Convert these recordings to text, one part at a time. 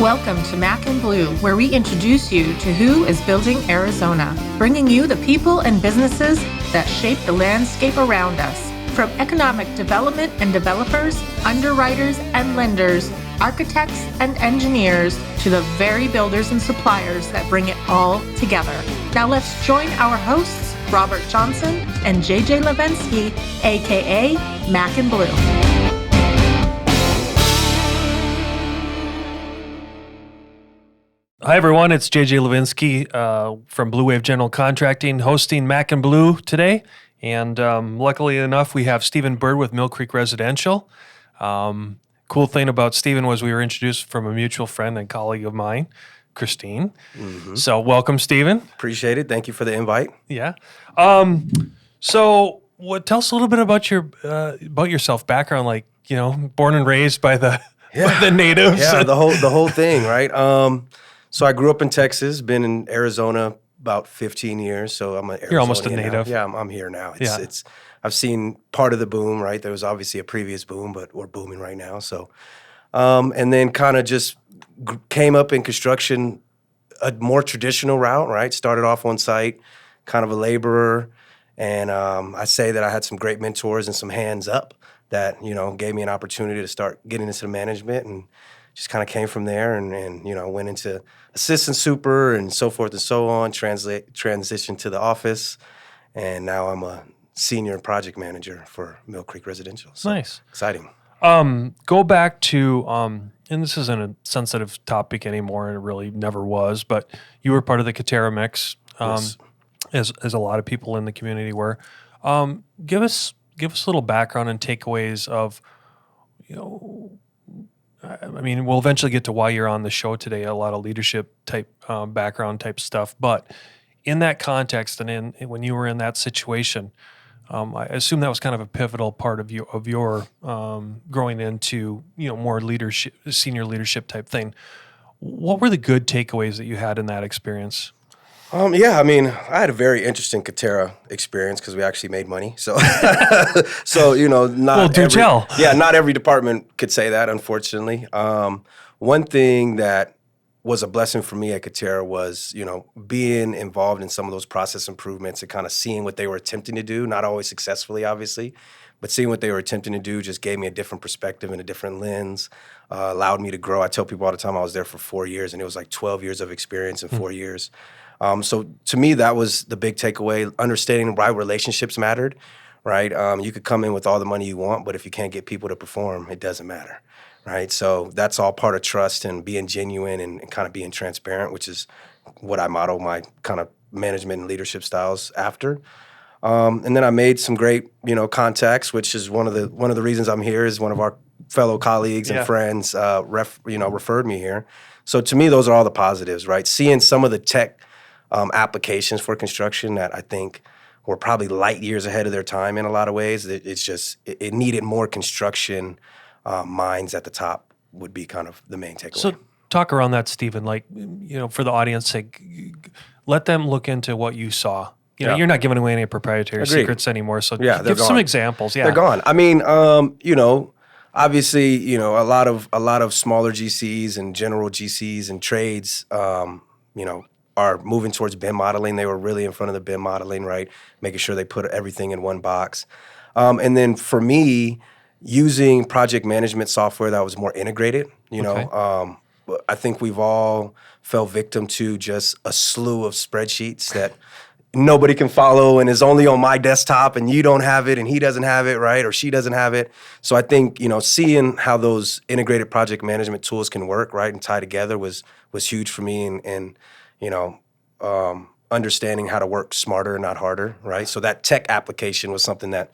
Welcome to Mac and Bleu, where we introduce you to who is building Arizona, bringing you the people and businesses that shape the landscape around us. From economic development and developers, underwriters and lenders, architects and engineers, to the very builders and suppliers that bring it all together. Now let's join our hosts, Robert Johnson and JJ Levenske, aka Mac and Bleu. Hi, everyone. It's JJ Levenske from Blue Wave General Contracting, hosting Mac and Bleu today. And luckily enough, we have Stephen Byrd with Mill Creek Residential. Cool thing about Stephen was we were introduced from a mutual friend and colleague of mine, Christine. Mm-hmm. So welcome, Stephen. Appreciate it. Thank you for the invite. Yeah. So tell us a little bit about yourself, background, like, you know, born and raised by the natives. Yeah, the whole thing, right? So I grew up in Texas, been in Arizona about 15 years. So I'm an Arizonian. You're almost a native. Now. Yeah, I'm here now. I've seen part of the boom, right? There was obviously a previous boom, but we're booming right now. So, and then kind of just came up in construction, a more traditional route, right? Started off on site, kind of a laborer. And I say that I had some great mentors and some hands up that, you know, gave me an opportunity to start getting into the management, and just kind of came from there and you know, went into assistant super and so forth and so on, transitioned to the office, and now I'm a senior project manager for Mill Creek Residential. So nice. Exciting. Go back to, and this isn't a sensitive topic anymore, and it really never was, but you were part of the Katera mix, Yes. as a lot of people in the community were. Give us a little background and takeaways of, you know, I mean, we'll eventually get to why you're on the show today, a lot of leadership type background type stuff. But in that context and when you were in that situation, I assume that was kind of a pivotal part of your growing into, you know, more leadership, senior leadership type thing. What were the good takeaways that you had in that experience? Yeah, I mean, I had a very interesting Katera experience because we actually made money. So, you know, not every department could say that, unfortunately. One thing that was a blessing for me at Katera was, you know, being involved in some of those process improvements and kind of seeing what they were attempting to do, not always successfully, obviously, but seeing what they were attempting to do just gave me a different perspective and a different lens, allowed me to grow. I tell people all the time I was there for 4 years, and it was like 12 years of experience in 4 years. So to me, that was the big takeaway, understanding why relationships mattered, right? You could come in with all the money you want, but if you can't get people to perform, it doesn't matter, right? So that's all part of trust and being genuine and kind of being transparent, which is what I model my kind of management and leadership styles after. And then I made some great, you know, contacts, which is one of the reasons I'm here is one of our fellow colleagues and friends, referred me here. So to me, those are all the positives, right? Seeing some of the tech applications for construction that I think were probably light years ahead of their time in a lot of ways. It needed more construction minds at the top would be kind of the main takeaway. So talk around that, Stephen, like, you know, for the audience sake, let them look into what you saw. You know, you're not giving away any proprietary secrets anymore. So give some examples. Yeah, they're gone. I mean, you know, obviously, you know, a lot of smaller GCs and general GCs and trades, you know, are moving towards BIM modeling. They were really in front of the BIM modeling, right? Making sure they put everything in one box. And then for me, using project management software that was more integrated, you know, I think we've all fell victim to just a slew of spreadsheets that nobody can follow and is only on my desktop, and you don't have it and he doesn't have it, right? Or she doesn't have it. So I think, you know, seeing how those integrated project management tools can work, right, and tie together was huge for me, and you know, understanding how to work smarter, not harder, right? So that tech application was something that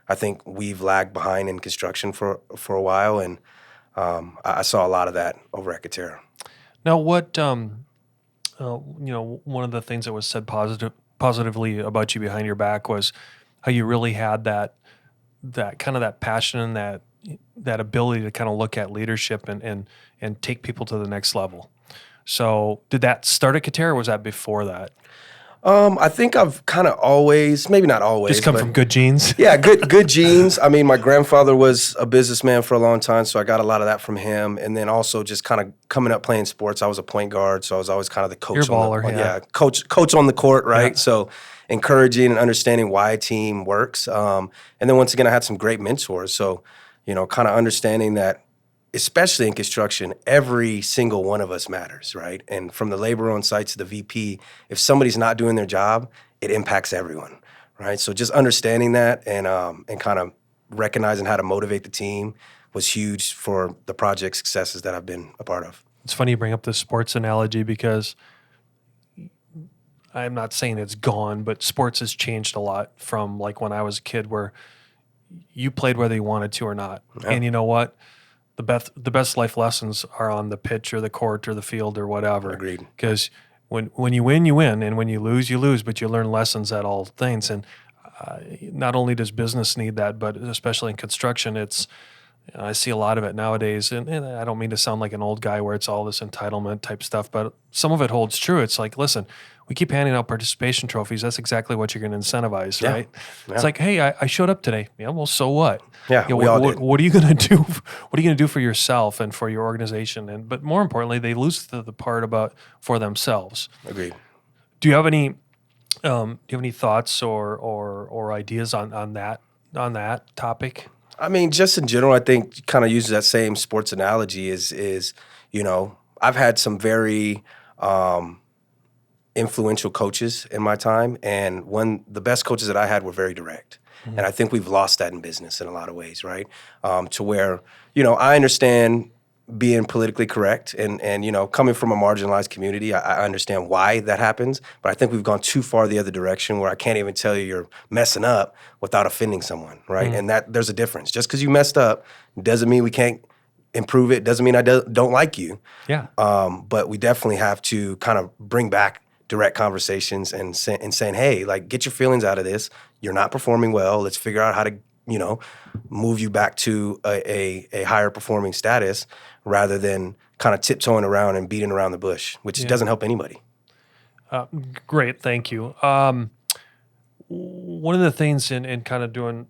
I think we've lagged behind in construction for a while, and I saw a lot of that over at Katera. Now, what you know, one of the things that was said positively about you behind your back was how you really had that kind of that passion and that ability to kind of look at leadership and take people to the next level. So did that start at Katera, or was that before that? I think I've kind of always, maybe not always, just come from good genes. Yeah, good genes. I mean, my grandfather was a businessman for a long time, so I got a lot of that from him. And then also just kind of coming up playing sports, I was a point guard, so I was always kind of the coach. You're a baller, coach on the court, right? Yeah. So encouraging and understanding why a team works. And then once again, I had some great mentors. So, kind of understanding that, especially in construction, every single one of us matters, right? And from the laborer on site to the VP, if somebody's not doing their job, it impacts everyone, right? So just understanding that and kind of recognizing how to motivate the team was huge for the project successes that I've been a part of. It's funny you bring up this sports analogy because I'm not saying it's gone, but sports has changed a lot from like when I was a kid where you played whether you wanted to or not. Yeah. And you know what? The best life lessons are on the pitch or the court or the field or whatever. Agreed. Because when you win, you win. And when you lose, but you learn lessons at all things. And not only does business need that, but especially in construction, I see a lot of it nowadays. And I don't mean to sound like an old guy where it's all this entitlement type stuff, but some of it holds true. It's like, listen, we keep handing out participation trophies. That's exactly what you're going to incentivize, right? Yeah. It's like, hey, I showed up today. Yeah, well, so what? Yeah, we all did. What are you going to do? What are you going to do for yourself and for your organization? But more importantly, they lose the part about for themselves. Agreed. Do you have any thoughts or ideas on that topic? I mean, just in general, I think kind of uses that same sports analogy is I've had some very influential coaches in my time, and the best coaches that I had were very direct. Mm-hmm. And I think we've lost that in business in a lot of ways, right? To where, I understand being politically correct and coming from a marginalized community, I understand why that happens, but I think we've gone too far the other direction where I can't even tell you you're messing up without offending someone, right? Mm-hmm. And that there's a difference. Just because you messed up doesn't mean we can't improve it, doesn't mean I don't like you. Yeah. But we definitely have to kind of bring back direct conversations and saying, hey, like, get your feelings out of this. You're not performing well. Let's figure out how to, move you back to a higher performing status rather than kind of tiptoeing around and beating around the bush, which doesn't help anybody. Great. Thank you. One of the things in kind of doing,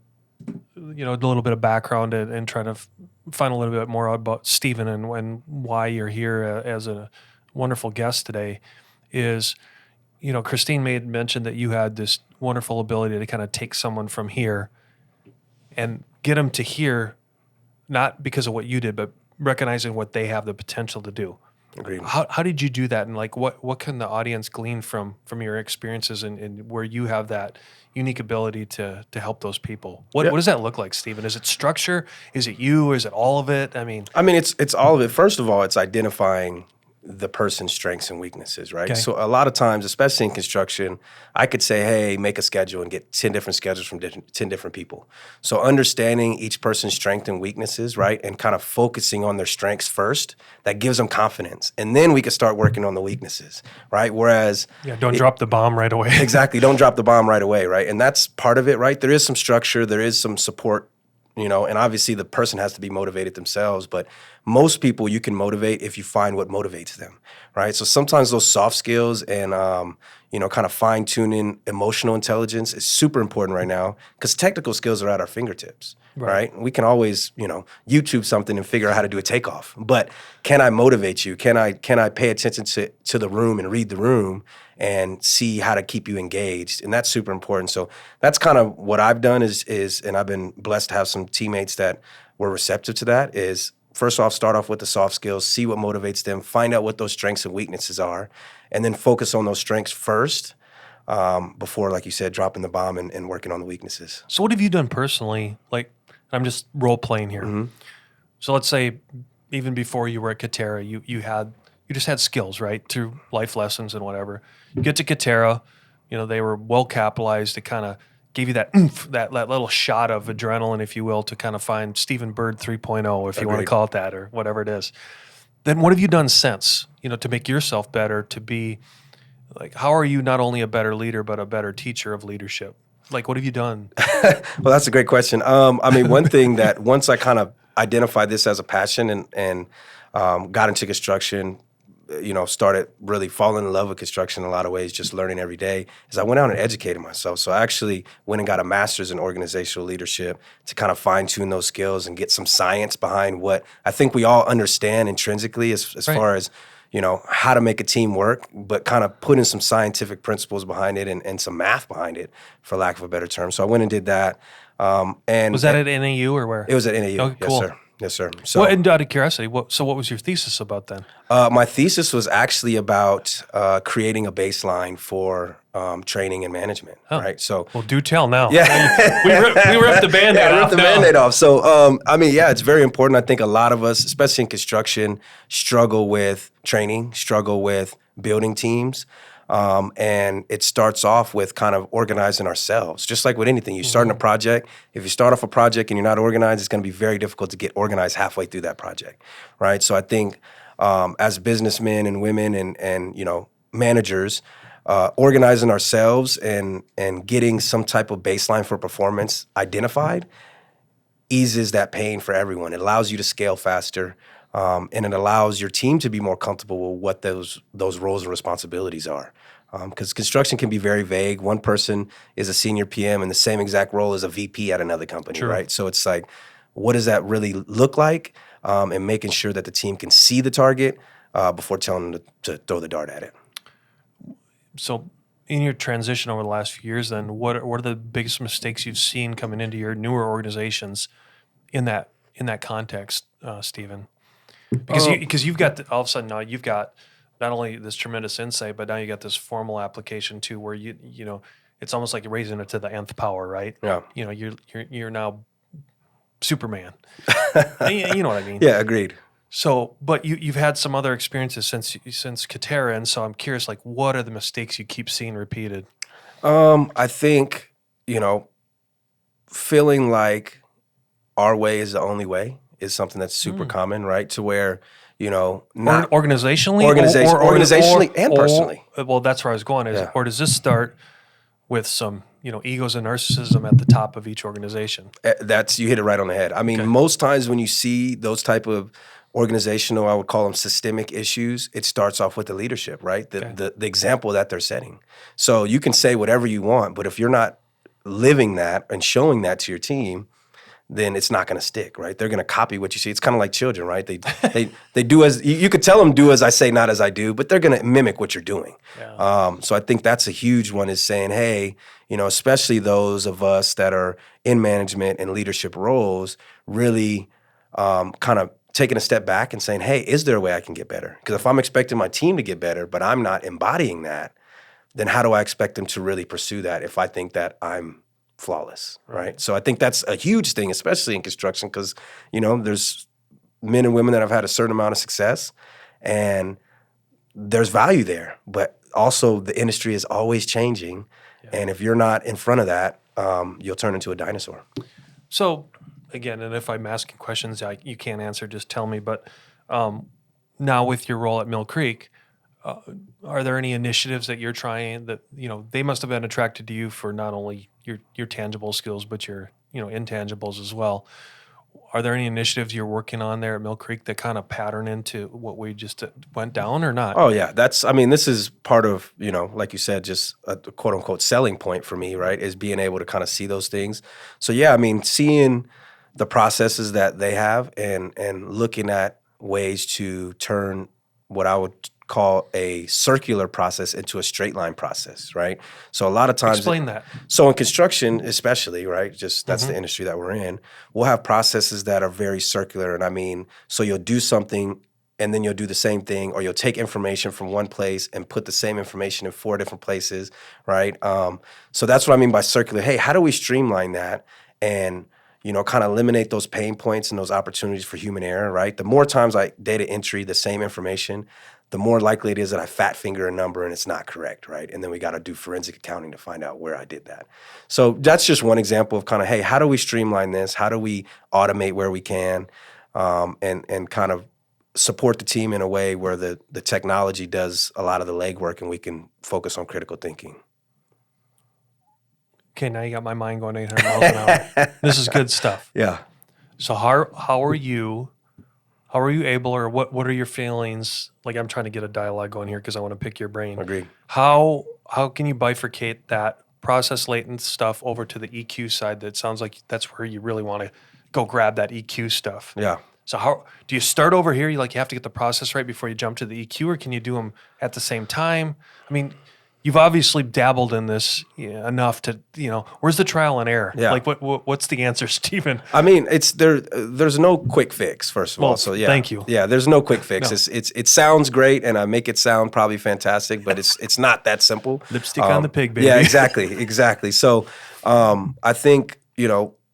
a little bit of background and trying to find a little bit more about Stephen and why you're here as a wonderful guest today is, Christine made mention that you had this wonderful ability to kind of take someone from here and get them to here, not because of what you did, but recognizing what they have the potential to do. Agreed. How did you do that? And like, what can the audience glean from your experiences and where you have that unique ability to help those people? What does that look like, Stephen? Is it structure? Is it you? Is it all of it? I mean, it's all of it. First of all, it's identifying the person's strengths and weaknesses, right? Okay. So a lot of times, especially in construction, I could say, hey, make a schedule and get 10 different schedules from 10 different people. So understanding each person's strengths and weaknesses, right, and kind of focusing on their strengths first, that gives them confidence. And then we can start working on the weaknesses, right? Whereas... don't drop the bomb right away. Exactly. Don't drop the bomb right away, right? And that's part of it, right? There is some structure. There is some support, and obviously the person has to be motivated themselves, but most people you can motivate if you find what motivates them, right? So sometimes those soft skills and, kind of fine-tuning emotional intelligence is super important right now because technical skills are at our fingertips, right? We can always, YouTube something and figure out how to do a takeoff, but can I motivate you? Can I pay attention to the room and read the room and see how to keep you engaged? And that's super important. So that's kind of what I've done is, and I've been blessed to have some teammates that were receptive to that, is first off, start off with the soft skills, see what motivates them, find out what those strengths and weaknesses are, and then focus on those strengths first before, like you said, dropping the bomb and working on the weaknesses. So what have you done personally? Like, I'm just role-playing here. Mm-hmm. So let's say even before you were at Katera, you just had skills, right, through life lessons and whatever. You get to Katera, they were well-capitalized to kind of gave you that oomph, that little shot of adrenaline, if you will, to kind of find Stephen Byrd 3.0, if you want to call it that, or whatever it is. Then what have you done since, to make yourself better, to be, like, how are you not only a better leader, but a better teacher of leadership? Like, what have you done? Well, that's a great question. One thing that once I kind of identified this as a passion and got into construction, started really falling in love with construction in a lot of ways, just learning every day, is I went out and educated myself. So I actually went and got a master's in organizational leadership to kind of fine tune those skills and get some science behind what I think we all understand intrinsically as far as, how to make a team work, but kind of putting some scientific principles behind it and some math behind it, for lack of a better term. So I went and did that. And was that at NAU or where? It was at NAU. Oh, cool. Yes, sir. Yes, sir. So, and out of curiosity, what was your thesis about then? My thesis was actually about creating a baseline for training and management. Right. So, well, do tell now. Yeah, we ripped the Band-Aid off. The Band-Aid off. So, it's very important. I think a lot of us, especially in construction, struggle with training, struggle with building teams. And it starts off with kind of organizing ourselves. Just like with anything, you start in a project. If you start off a project and you're not organized, it's going to be very difficult to get organized halfway through that project, right? So I think as businessmen and women and managers, organizing ourselves and getting some type of baseline for performance identified eases that pain for everyone. It allows you to scale faster. And it allows your team to be more comfortable with what those roles and responsibilities are. Because construction can be very vague. One person is a senior PM in the same exact role as a VP at another company, right? So it's like, what does that really look like? And making sure that the team can see the target before telling them to throw the dart at it. So in your transition over the last few years, then, what are the biggest mistakes you've seen coming into your newer organizations in that context, Stephen? Because you've got all of a sudden now you've got not only this tremendous insight, but now you got this formal application too, where it's almost like you're raising it to the nth power, right? Yeah. You're now Superman. You know what I mean? Yeah, agreed. So, but you've had some other experiences since Katera, and so I'm curious, like, what are the mistakes you keep seeing repeated? I think feeling like our way is the only way is something that's super common, right? To where, not organizationally and personally. Well, that's where I was going. Or does this start with some, egos and narcissism at the top of each organization? You hit it right on the head. I mean, most times when you see those type of organizational, I would call them systemic issues, it starts off with the leadership, right? The example that they're setting. So you can say whatever you want, but if you're not living that and showing that to your team, then it's not going to stick, right? They're going to copy what you see. It's kind of like children, right? They do as you could tell them, do as I say, not as I do, but they're going to mimic what you're doing. Yeah. So I think that's a huge one, is saying, hey, especially those of us that are in management and leadership roles, really kind of taking a step back and saying, hey, is there a way I can get better? Because if I'm expecting my team to get better, but I'm not embodying that, then how do I expect them to really pursue that if I think that I'm flawless, right? So I think that's a huge thing, especially in construction, because, there's men and women that have had a certain amount of success, and there's value there. But also the industry is always changing, and if you're not in front of that, you'll turn into a dinosaur. So, again, and if I'm asking questions you can't answer, just tell me. But now with your role at Mill Creek, are there any initiatives that you're trying that, they must have been attracted to you for not only your tangible skills, but your, intangibles as well? Are there any initiatives you're working on there at Mill Creek that kind of pattern into what we just went down, or not? Oh, yeah. This is part of, like you said, just a quote unquote selling point for me, right? Is being able to kind of see those things. So, yeah, seeing the processes that they have and looking at ways to turn what I would call a circular process into a straight line process, right? So a lot of times— Explain that. So in construction especially, right, just that's the industry that we're in, we'll have processes that are very circular. And so you'll do something and then you'll do the same thing, or you'll take information from one place and put the same information in 4 different places, right? So that's what I mean by circular. Hey, how do we streamline that and kind of eliminate those pain points and those opportunities for human error, right? The more times I data entry the same information, the more likely it is that I fat finger a number and it's not correct, right? And then we got to do forensic accounting to find out where I did that. So that's just one example of kind of, hey, how do we streamline this? How do we automate where we can, and kind of support the team in a way where the technology does a lot of the legwork and we can focus on critical thinking. Okay, now you got my mind going 800 miles an hour. This is good stuff. Yeah. So how are you How are you able, or what are your feelings? Like, I'm trying to get a dialogue going here because I want to pick your brain. Agreed. How can you bifurcate that process latent stuff over to the EQ side? That sounds like that's where you really want to go grab that EQ stuff. Yeah. So how do you start over here? You have to get the process right before you jump to the EQ, or can you do them at the same time? I mean, you've obviously dabbled in this enough to, where's the trial and error? Yeah. Like what's the answer, Stephen? I mean, there's no quick fix, first of all. So yeah. Thank you. Yeah, there's no quick fix. No. It sounds great, and I make it sound probably fantastic, but it's not that simple. Lipstick on the pig, baby. Yeah, exactly. So I think,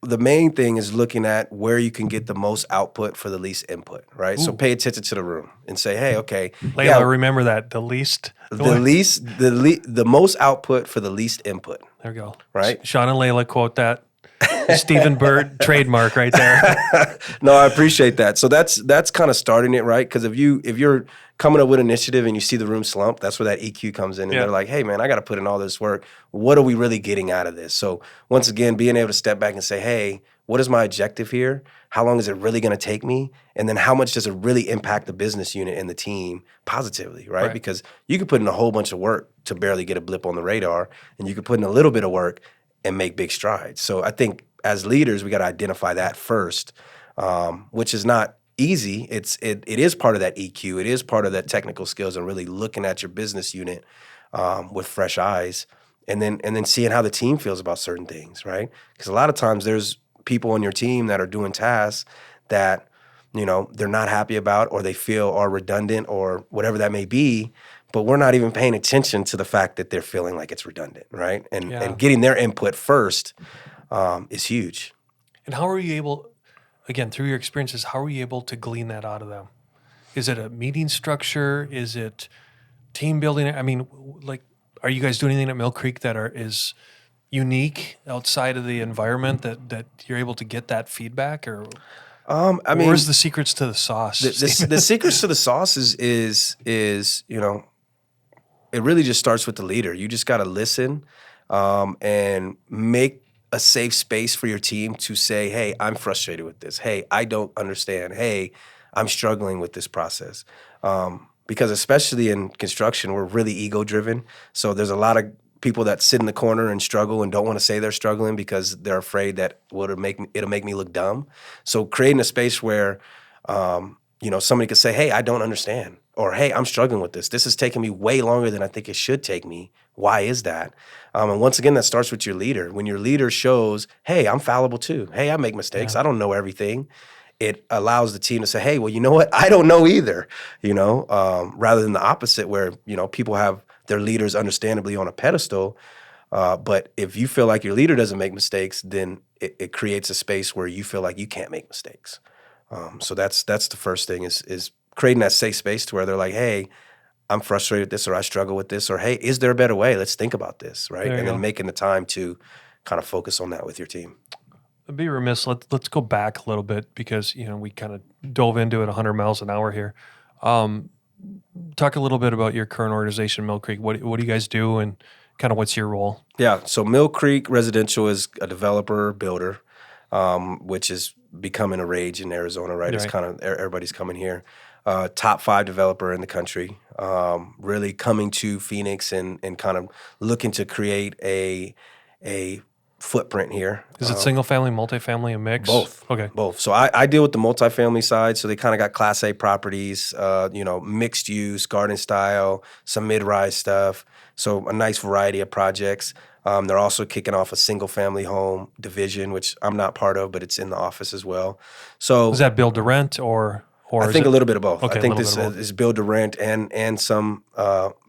the main thing is looking at where you can get the most output for the least input, right? Ooh. So pay attention to the room and say, hey, okay. Layla, remember that, the most output for the least input. There we go. Right? Sean and Layla quote that. Stephen Byrd trademark right there. No, I appreciate that. So that's kind of starting it, right? Because if you're coming up with an initiative and you see the room slump, that's where that EQ comes in, and they're like, hey man, I got to put in all this work. What are we really getting out of this? So once again, being able to step back and say, hey, what is my objective here? How long is it really going to take me? And then how much does it really impact the business unit and the team positively, right? Because you could put in a whole bunch of work to barely get a blip on the radar, and you could put in a little bit of work and make big strides. So I think as leaders, we got to identify that first, which is not easy. It is part of that EQ. It is part of that technical skills and really looking at your business unit with fresh eyes, and then seeing how the team feels about certain things, right? Because a lot of times there's people on your team that are doing tasks that they're not happy about, or they feel are redundant, or whatever that may be. But we're not even paying attention to the fact that they're feeling like it's redundant, right? And getting their input first is huge. And how are you able, again, through your experiences, how are you able to glean that out of them? Is it a meeting structure? Is it team building? I mean, like, are you guys doing anything at Mill Creek that is unique outside of the environment that you're able to get that feedback? Or where's the secrets to the sauce? The secrets to the sauce is it really just starts with the leader. You just got to listen and make a safe space for your team to say, hey, I'm frustrated with this. Hey, I don't understand. Hey, I'm struggling with this process. Because especially in construction, we're really ego-driven. So there's a lot of people that sit in the corner and struggle and don't want to say they're struggling because they're afraid that it'll make me look dumb. So creating a space where somebody could say, hey, I don't understand. Or, hey, I'm struggling with this. This is taking me way longer than I think it should take me. Why is that? And once again, that starts with your leader. When your leader shows, hey, I'm fallible too. Hey, I make mistakes. I don't know everything. It allows the team to say, hey, well, you know what? I don't know either, rather than the opposite where, people have their leaders understandably on a pedestal. But if you feel like your leader doesn't make mistakes, then it creates a space where you feel like you can't make mistakes. So that's the first thing is creating that safe space to where they're like, hey, I'm frustrated with this, or I struggle with this, or hey, is there a better way? Let's think about this, right? And then making the time to kind of focus on that with your team. I'd be remiss. Let's go back a little bit because we kind of dove into it 100 miles an hour here. Talk a little bit about your current organization, Mill Creek. What do you guys do, and kind of what's your role? Yeah, so Mill Creek Residential is a developer builder, which is becoming a rage in Arizona, right? It's kind of everybody's coming here. Top 5 developer in the country, really coming to Phoenix and kind of looking to create a footprint here. Is it single family, multifamily, a mix? Both. Okay. Both. So I deal with the multifamily side. So they kind of got Class A properties, mixed use, garden style, some mid-rise stuff. So a nice variety of projects. They're also kicking off a single family home division, which I'm not part of, but it's in the office as well. So is that build to rent or I think a little bit of both. Okay, I think this is build to rent and some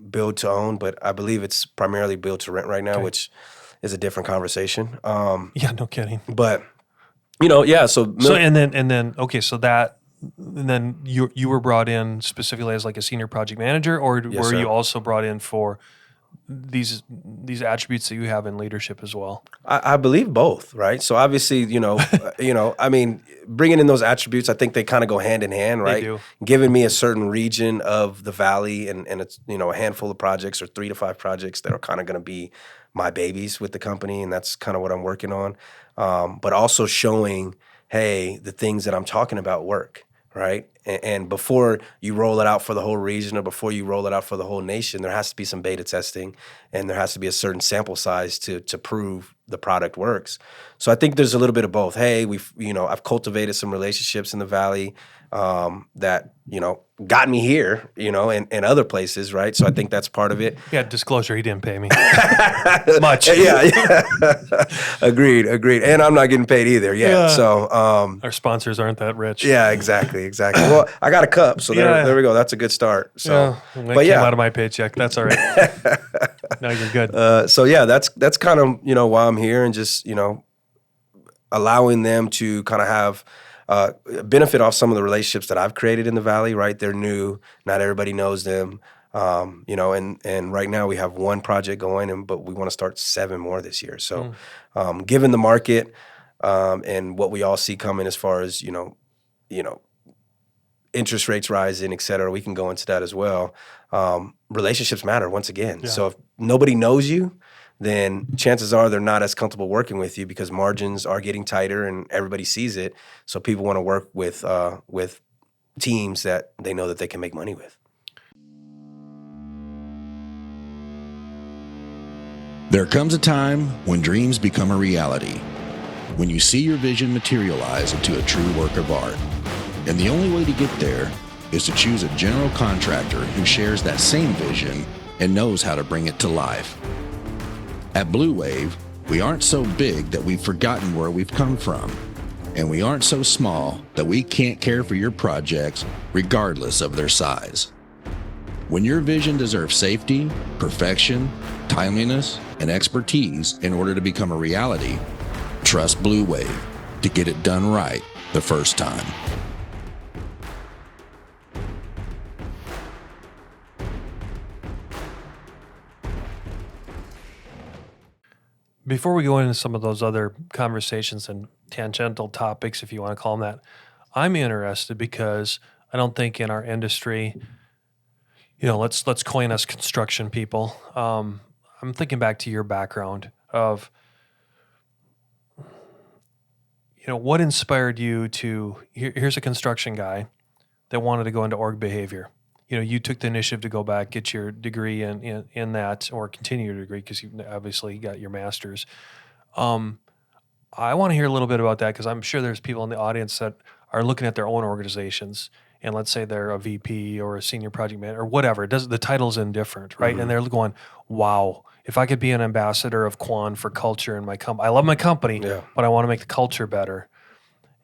build to own, but I believe it's primarily build to rent right now, which is a different conversation. Yeah, no kidding. But so and then you were brought in specifically as like a senior project manager, or were you also brought in for these attributes that you have in leadership as well? I believe both, right? So obviously, I mean, bringing in those attributes, I think they kind of go hand in hand, right? They do. Giving me a certain region of the valley and it's, a handful of projects or 3 to 5 projects that are kind of going to be my babies with the company, and that's kind of what I'm working on. But also showing, hey, the things that I'm talking about work, right? And before you roll it out for the whole region or before you roll it out for the whole nation, there has to be some beta testing and there has to be a certain sample size to prove the product works. So I think there's a little bit of both. Hey, I've cultivated some relationships in the Valley that, got me here, and other places, right? So I think that's part of it. Yeah, disclosure, he didn't pay me much. Yeah. Agreed. And I'm not getting paid either yet. Yeah. So our sponsors aren't that rich. Yeah, exactly. Well, I got a cup, so there we go. That's a good start. So, that came out of my paycheck. That's all right. No, you're good. So yeah, that's kind of why I'm here, and just allowing them to kind of have benefit off some of the relationships that I've created in the Valley, right? They're new. Not everybody knows them. And right now we have one project going, but we want to start 7 more this year. So given the market and what we all see coming as far as, interest rates rising, et cetera, we can go into that as well. Relationships matter once again. Yeah. So if nobody knows you, then chances are they're not as comfortable working with you because margins are getting tighter and everybody sees it. So people want to work with teams that they know that they can make money with. There comes a time when dreams become a reality, when you see your vision materialize into a true work of art. And the only way to get there is to choose a general contractor who shares that same vision and knows how to bring it to life. At Bleuwave, we aren't so big that we've forgotten where we've come from, and we aren't so small that we can't care for your projects regardless of their size. When your vision deserves safety, perfection, timeliness, and expertise in order to become a reality, trust Bleuwave to get it done right the first time. Before we go into some of those other conversations and tangential topics, if you want to call them that, I'm interested because I don't think in our industry, let's coin us construction people. I'm thinking back to your background of, what inspired you to, here's a construction guy that wanted to go into org behavior. You took the initiative to go back, get your degree in that, or continue your degree because you obviously got your master's. I want to hear a little bit about that because I'm sure there's people in the audience that are looking at their own organizations, and let's say they're a VP or a senior project manager or whatever. The title's indifferent, right? Mm-hmm. And they're going, wow, if I could be an ambassador of Quan for culture in my company, I love my company, but I want to make the culture better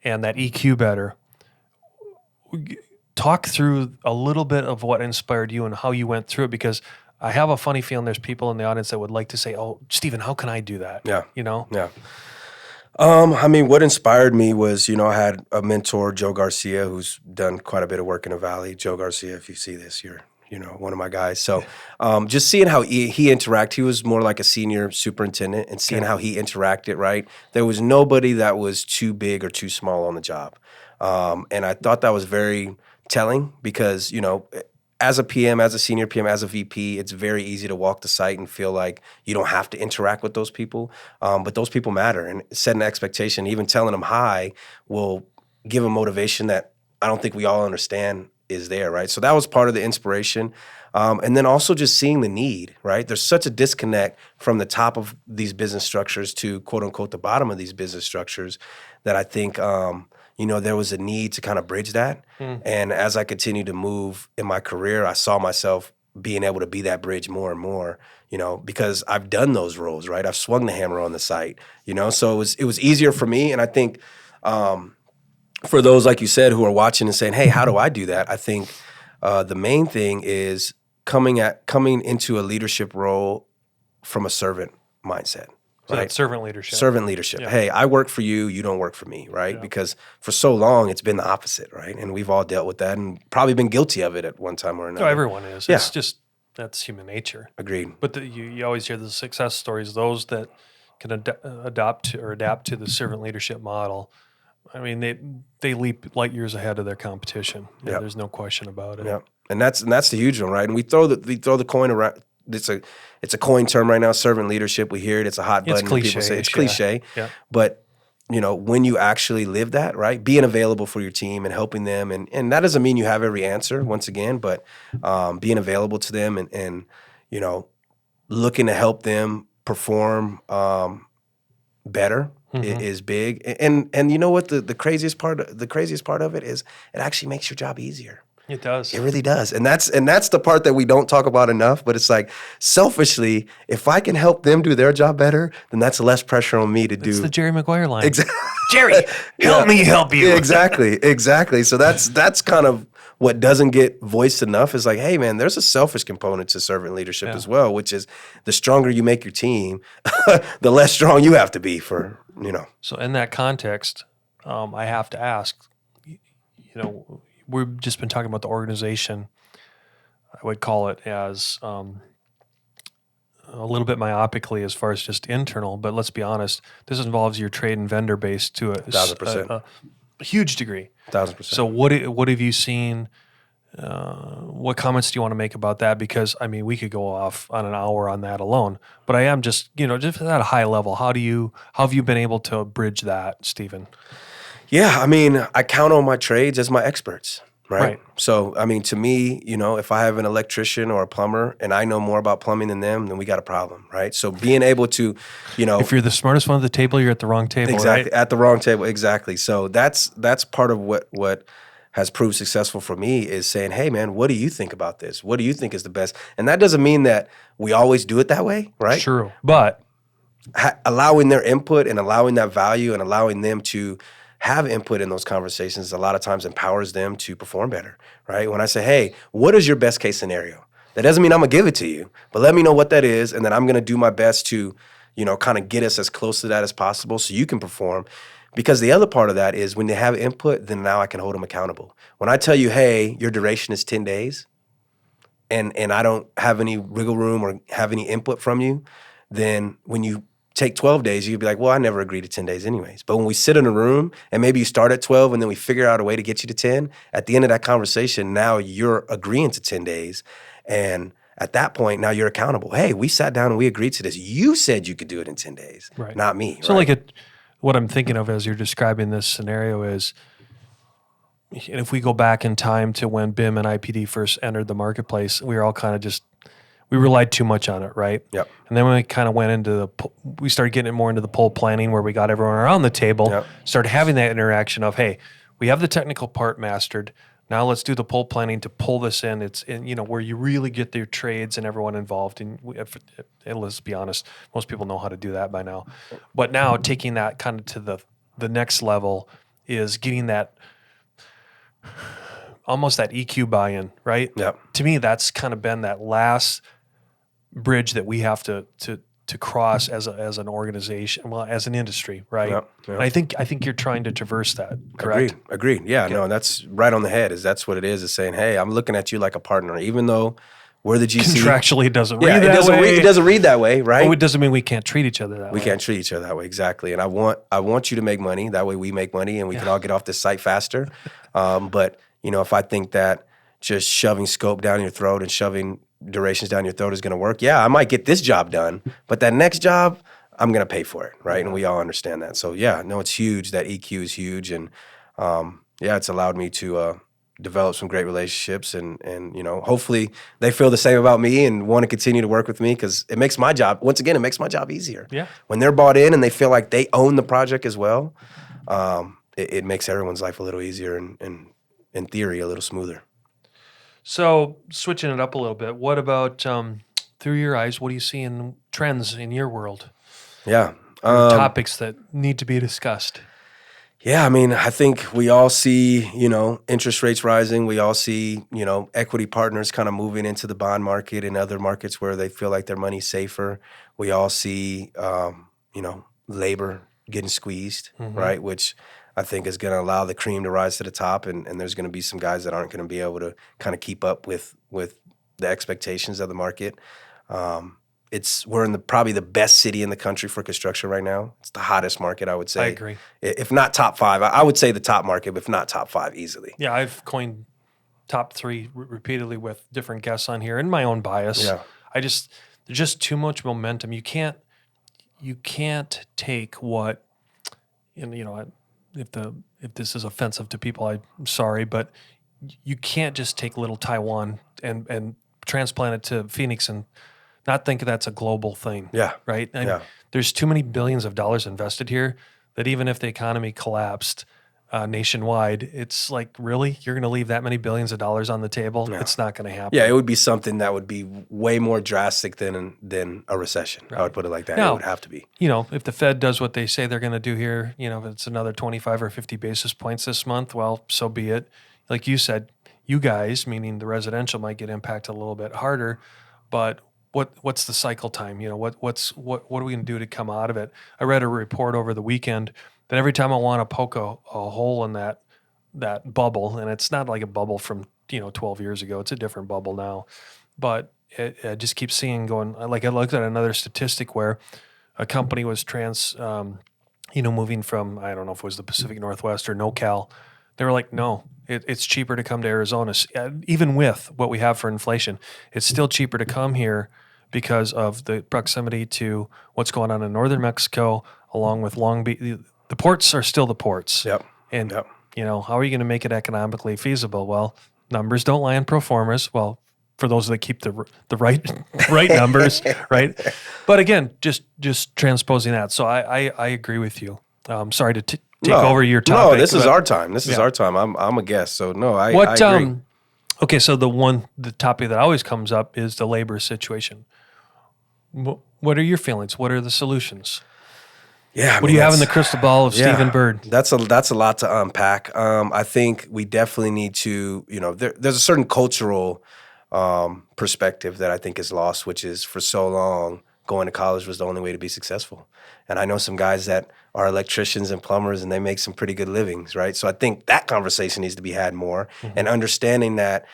and that EQ better. Talk through a little bit of what inspired you and how you went through it, because I have a funny feeling there's people in the audience that would like to say, oh, Stephen, how can I do that? Yeah. Yeah. What inspired me was, I had a mentor, Joe Garcia, who's done quite a bit of work in the Valley. Joe Garcia, if you see this, you're, one of my guys. So just seeing how he interacted, he was more like a senior superintendent, and seeing how he interacted, right? There was nobody that was too big or too small on the job. And I thought that was very telling because, as a PM, as a senior PM, as a VP, it's very easy to walk the site and feel like you don't have to interact with those people. But those people matter, and setting an expectation, even telling them hi will give a motivation that I don't think we all understand is there, right? So that was part of the inspiration. And then also just seeing the need, right? There's such a disconnect from the top of these business structures to quote unquote the bottom of these business structures that I think, there was a need to kind of bridge that. And as I continued to move in my career, I saw myself being able to be that bridge more and more, because I've done those roles, right? I've swung the hammer on the site, so it was easier for me. And I think for those, like you said, who are watching and saying, hey, how do I do that? I think the main thing is coming into a leadership role from a servant mindset. So right? Servant leadership. Servant leadership. Yeah. Hey, I work for you, you don't work for me, right? Yeah. Because for so long, it's been the opposite, right? And we've all dealt with that and probably been guilty of it at one time or another. No, everyone is. Yeah. It's just, that's human nature. Agreed. But you always hear the success stories, those that can adapt to the servant leadership model. I mean, they leap light years ahead of their competition. Yeah. There's no question about it. Yeah. And that's the huge one, right? And we throw the coin around. It's a coin term right now, servant leadership. We hear it. It's a hot button. It's cliche. People say it's cliche. Yeah. But when you actually live that, right? Being available for your team and helping them. And that doesn't mean you have every answer, once again, but being available to them and looking to help them perform better is big. And you know what the craziest part of it is, it actually makes your job easier. It does. It really does. And that's the part that we don't talk about enough, but it's like, selfishly, if I can help them do their job better, then that's less pressure on me to do. It's the Jerry Maguire line. Exactly. Jerry, help me help you. Exactly. So that's kind of what doesn't get voiced enough, is like, hey man, there's a selfish component to servant leadership as well, which is the stronger you make your team, the less strong you have to be for. So in that context, I have to ask, we've just been talking about the organization. I would call it as a little bit myopically as far as just internal, but let's be honest, this involves your trade and vendor base to 1,000%. A huge degree. 1,000%. So what have you seen? What comments do you want to make about that? Because we could go off on an hour on that alone, but I am just at a high level. How have you been able to bridge that, Stephen? Yeah, I count on my trades as my experts, right? So, to me, if I have an electrician or a plumber and I know more about plumbing than them, then we got a problem, right? So being able to, if you're the smartest one at the table, you're at the wrong table, exactly, right? At the wrong table, exactly. So that's part of what has proved successful for me, is saying, hey man, what do you think about this? What do you think is the best? And that doesn't mean that we always do it that way, right? True, but allowing their input and allowing that value and allowing them to have input in those conversations a lot of times empowers them to perform better, right? When I say, hey, what is your best case scenario? That doesn't mean I'm going to give it to you, but let me know what that is, and then I'm going to do my best to, kind of get us as close to that as possible so you can perform. Because the other part of that is when they have input, then now I can hold them accountable. When I tell you, hey, your duration is 10 days, and I don't have any wiggle room or have any input from you, then when you take 12 days, you'd be like, well, I never agreed to 10 days anyways. But when we sit in a room and maybe you start at 12 and then we figure out a way to get you to 10, at the end of that conversation, now you're agreeing to 10 days. And at that point, now you're accountable. Hey, we sat down and we agreed to this. You said you could do it in 10 days, right? Not me. So right? What I'm thinking of as you're describing this scenario is, if we go back in time to when BIM and IPD first entered the marketplace, we were all kind of we relied too much on it, right? Yep. And then we kind of went into we started getting it more into the pole planning, where we got everyone around the table, started having that interaction of, hey, we have the technical part mastered. Now let's do the pole planning to pull this in. It's where you really get their trades and everyone involved. And let's be honest, most people know how to do that by now. But now taking that kind of to the next level is getting that almost that EQ buy-in, right? Yep. To me, that's kind of been that last bridge that we have to cross as an organization, well, as an industry, right? Yep. And I think you're trying to traverse that, correct? Agreed. Yeah, no, that's right on the head. That's what it is saying, hey, I'm looking at you like a partner, even though we're the GC. Contractually, it doesn't read that way. It doesn't read that way, right? Oh, it doesn't mean we can't treat each other that way. We can't treat each other that way, exactly. And I want you to make money. That way we make money and we can all get off this site faster. But, if I think that just shoving scope down your throat and shoving durations down your throat is going to work, yeah, I might get this job done, but that next job, I'm going to pay for it, right? And we all understand that. So yeah, no, it's huge. That EQ is huge. And it's allowed me to develop some great relationships and hopefully they feel the same about me and want to continue to work with me, because it makes my job, once again, it makes my job easier. Yeah. When they're bought in and they feel like they own the project as well, it makes everyone's life a little easier and in theory, a little smoother. So switching it up a little bit, what about through your eyes, what do you see in trends in your world? Yeah. Topics that need to be discussed. Yeah, I think we all see, interest rates rising. We all see, equity partners kind of moving into the bond market and other markets where they feel like their money's safer. We all see, labor getting squeezed, right? Which I think is going to allow the cream to rise to the top, and there's going to be some guys that aren't going to be able to kind of keep up with the expectations of the market. We're in probably the best city in the country for construction right now. It's the hottest market, I would say. I agree. If not top five, I would say the top market, but if not top five, easily. Yeah, I've coined top three repeatedly with different guests on here and my own bias. Yeah. There's just too much momentum. You can't take what and if this is offensive to people, I'm sorry, but you can't just take little Taiwan and transplant it to Phoenix and not think that's a global thing. Yeah. Right. There's too many billions of dollars invested here that even if the economy collapsed nationwide, it's like, really? You're going to leave that many billions of dollars on the table? Yeah. It's not going to happen. Yeah, it would be something that would be way more drastic than a recession. Right. I would put it like that. Now, it would have to be. If the Fed does what they say they're going to do here, if it's another 25 or 50 basis points this month, well, so be it. Like you said, you guys, meaning the residential, might get impacted a little bit harder, but what's the cycle time? What are we going to do to come out of it? I read a report over the weekend that every time I want to poke a hole in that bubble, and it's not like a bubble from 12 years ago, it's a different bubble now, but I just keep seeing going. Like I looked at another statistic where a company was moving from, I don't know if it was the Pacific Northwest or NorCal. They were like, no, it's cheaper to come to Arizona. Even with what we have for inflation, it's still cheaper to come here because of the proximity to what's going on in northern Mexico, along with Long Beach. The ports are still the ports. Yep. And, how are you going to make it economically feasible? Well, numbers don't lie in pro formas. Well, for those that keep the right numbers, right? But again, just transposing that. So I agree with you. Sorry to take over your topic. No, this is our time. This is our time. I'm a guest, so no, I agree. Okay, so the topic that always comes up is the labor situation. What are your feelings? What are the solutions? Yeah, what do you have in the crystal ball of Stephen Byrd? That's a lot to unpack. I think we definitely need to, there's a certain cultural perspective that I think is lost, which is for so long going to college was the only way to be successful. And I know some guys that are electricians and plumbers and they make some pretty good livings, right? So I think that conversation needs to be had more, and understanding that,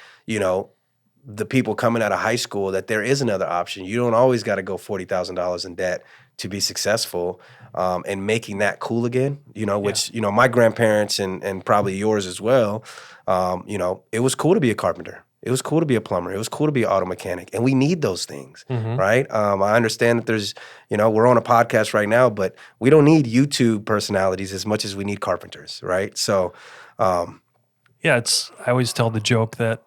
the people coming out of high school, that there is another option. You don't always got to go $40,000 in debt to be successful, and making that cool again, which, my grandparents and probably yours as well, it was cool to be a carpenter. It was cool to be a plumber. It was cool to be an auto mechanic. And we need those things, right? I understand that there's, we're on a podcast right now, but we don't need YouTube personalities as much as we need carpenters, right? So, I always tell the joke that,